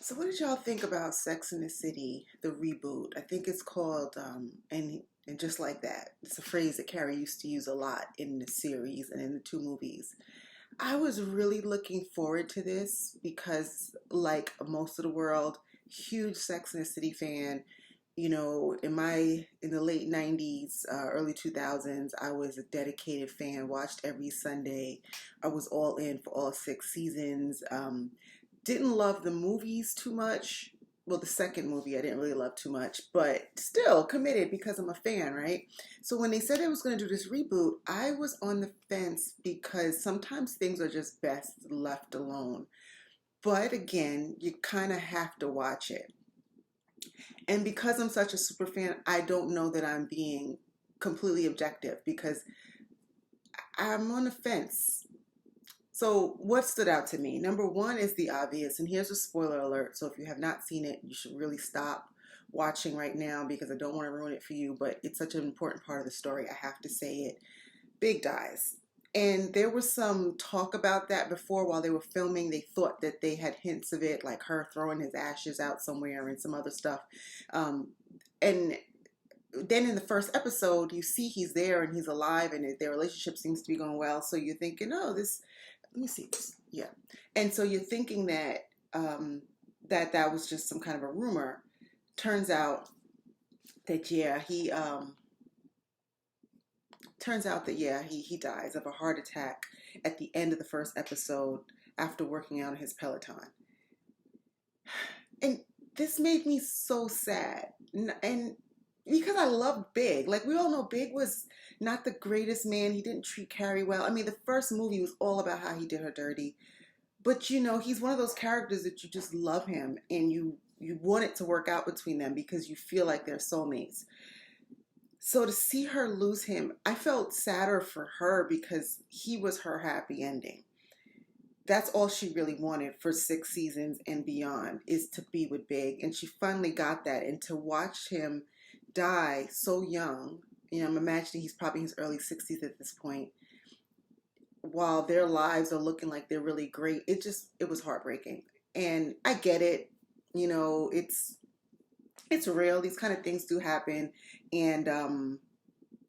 So what did y'all think about Sex in the City, the reboot? I think it's called, and just like that. It's a phrase that Carrie used to use a lot in the series and in the two movies. I was really looking forward to this because, like most of the world, huge Sex and the City fan. In the late '90s, early 2000s, I was a dedicated fan. Watched every Sunday. I was all in for all six seasons. Didn't love the movies too much. Well, the second movie I didn't really love too much, but still committed because I'm a fan, right? So when they said they was going to do this reboot, I was on the fence because sometimes things are just best left alone. But again, you kind of have to watch it. And because I'm such a super fan, I don't know that I'm being completely objective because I'm on the fence. So, what stood out to me? Number one is the obvious, and here's a spoiler alert. So, if you have not seen it, you should really stop watching right now because I don't want to ruin it for you, but it's such an important part of the story. I have to say it. Big dies. And there was some talk about that before while they were filming. They thought that they had hints of it, like her throwing his ashes out somewhere and some other stuff. And then in the first episode, you see he's there and he's alive and their relationship seems to be going well. So you're thinking, oh, this, let me see this. Yeah. And so you're thinking that that was just some kind of a rumor. Turns out that he dies of a heart attack at the end of the first episode after working out on his Peloton. And this made me so sad. And because I love Big. Like we all know Big was not the greatest man. He didn't treat Carrie well. I mean, the first movie was all about how he did her dirty. But he's one of those characters that you just love him and you want it to work out between them because you feel like they're soulmates. So to see her lose him, I felt sadder for her because he was her happy ending. That's all she really wanted for six seasons and beyond is to be with Big. And she finally got that. And to watch him die so young, I'm imagining he's probably in his early 60s at this point, while their lives are looking like they're really great. It was heartbreaking. And I get it. It's real. These kind of things do happen. And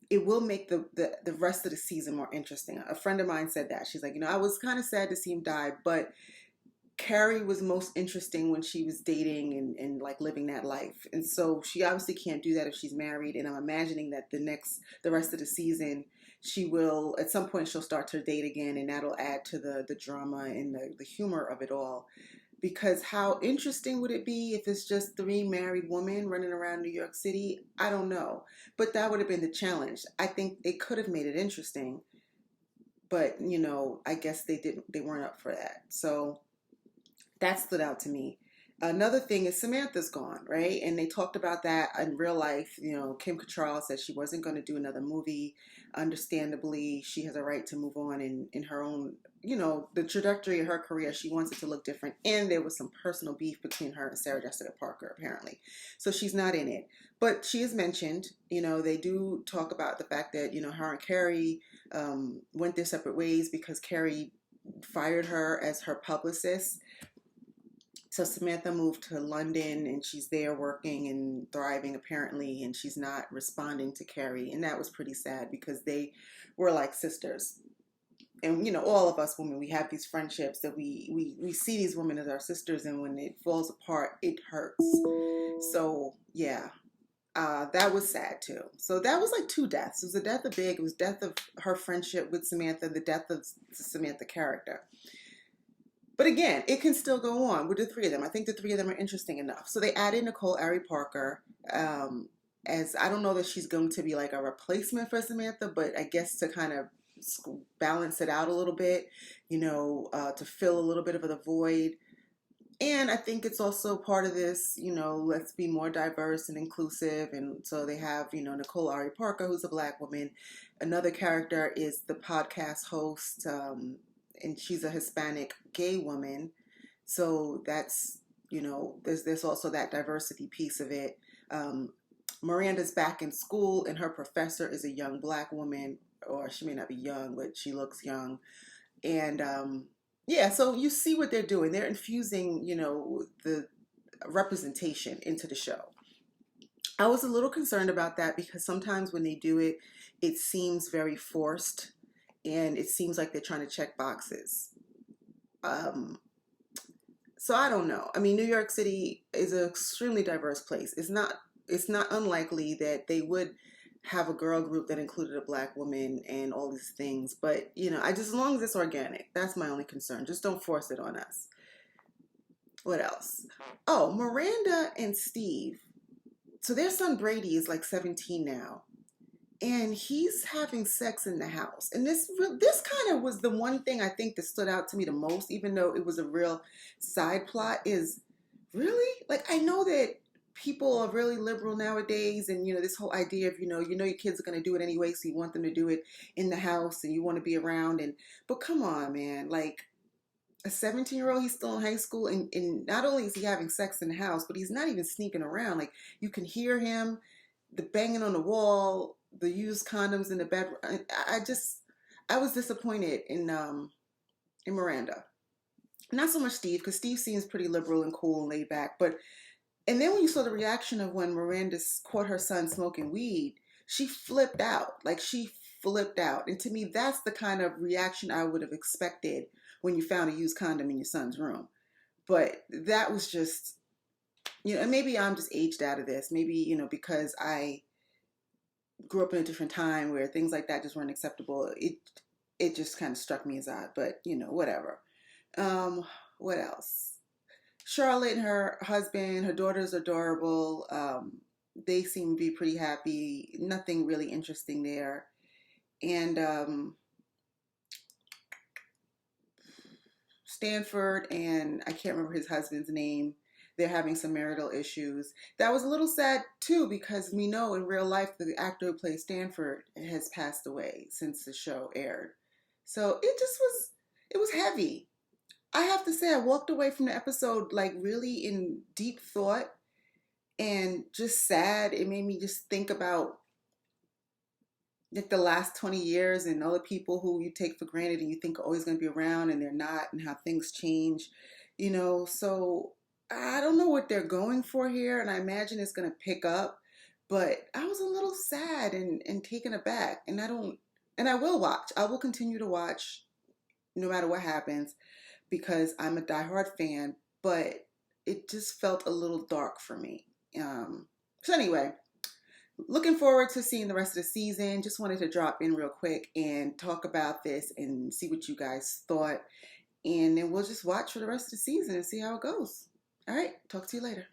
it will make the rest of the season more interesting. A friend of mine said that. She's like, I was kind of sad to see him die, but Carrie was most interesting when she was dating and like living that life. And so she obviously can't do that if she's married. And I'm imagining that the rest of the season, she will, at some point, she'll start to date again. And that'll add to the drama and the humor of it all. Because how interesting would it be if it's just three married women running around New York City? I don't know. But that would have been the challenge. I think they could have made it interesting. But, I guess they weren't up for that. So that stood out to me. Another thing is Samantha's gone, right? And they talked about that in real life. Kim Cattrall said she wasn't going to do another movie. Understandably, she has a right to move on in her own, the trajectory of her career. She wants it to look different. And there was some personal beef between her and Sarah Jessica Parker, apparently. So she's not in it. But she is mentioned. They do talk about the fact that, her and Carrie went their separate ways because Carrie fired her as her publicist. So Samantha moved to London and she's there working and thriving apparently, and she's not responding to Carrie. And that was pretty sad because they were like sisters. And all of us women, we have these friendships that we see these women as our sisters, and when it falls apart, it hurts. So yeah, that was sad too. So that was like two deaths. It was the death of Big, it was death of her friendship with Samantha, the death of the Samantha character. But again, it can still go on with the three of them. I think the three of them are interesting enough. So they added Nicole Ari Parker, as I don't know that she's going to be like a replacement for Samantha, but I guess to kind of balance it out a little bit, to fill a little bit of the void. And I think it's also part of this, let's be more diverse and inclusive. And so they have, Nicole Ari Parker, who's a Black woman. Another character is the podcast host, and she's a Hispanic gay woman. So that's, there's also that diversity piece of it. Miranda's back in school and her professor is a young Black woman, or she may not be young, but she looks young. And yeah, so you see what they're doing. They're infusing, representation into the show. I was a little concerned about that because sometimes when they do it, it seems very forced and it seems like they're trying to check boxes. Um, so I don't know. I mean, New York City is an extremely diverse place. It's not unlikely that they would have a girl group that included a black woman and all these things. But, I just, as long as it's organic, that's my only concern. Just don't force it on us. What else? Oh, Miranda and Steve. So their son Brady is like 17 now. And he's having sex in the house. And this kind of was the one thing I think that stood out to me the most, even though it was a real side plot, is really, like, I know that people are really liberal nowadays, and this whole idea of your kids are going to do it anyway, so you want them to do it in the house and you want to be around. But come on, man, like, a 17-year-old, he's still in high school, and not only is he having sex in the house, but he's not even sneaking around. Like, you can hear him, the banging on the wall, the used condoms in the bedroom. I was disappointed in Miranda. Not so much Steve, because Steve seems pretty liberal and cool and laid back. And then when you saw the reaction of when Miranda caught her son smoking weed, she flipped out. Like, she flipped out. And to me, that's the kind of reaction I would have expected when you found a used condom in your son's room. But that was just, and maybe I'm just aged out of this. Maybe, because I grew up in a different time where things like that just weren't acceptable. It just kind of struck me as odd, but whatever. What else? Charlotte and her husband, her daughter's adorable. They seem to be pretty happy. Nothing really interesting there. And Stanford and I can't remember his husband's name. They're having some marital issues. That was a little sad too, because we know in real life the actor who plays Stanford has passed away since the show aired. So it was heavy. I have to say, I walked away from the episode like really in deep thought and just sad. It made me just think about like the last 20 years and all the people who you take for granted and you think are always going to be around and they're not, and how things change, So I don't know what they're going for here, and I imagine it's going to pick up, but I was a little sad and taken aback, and I will watch. I will continue to watch no matter what happens because I'm a diehard fan, but it just felt a little dark for me. So anyway, looking forward to seeing the rest of the season. Just wanted to drop in real quick and talk about this and see what you guys thought. And then we'll just watch for the rest of the season and see how it goes. All right, talk to you later.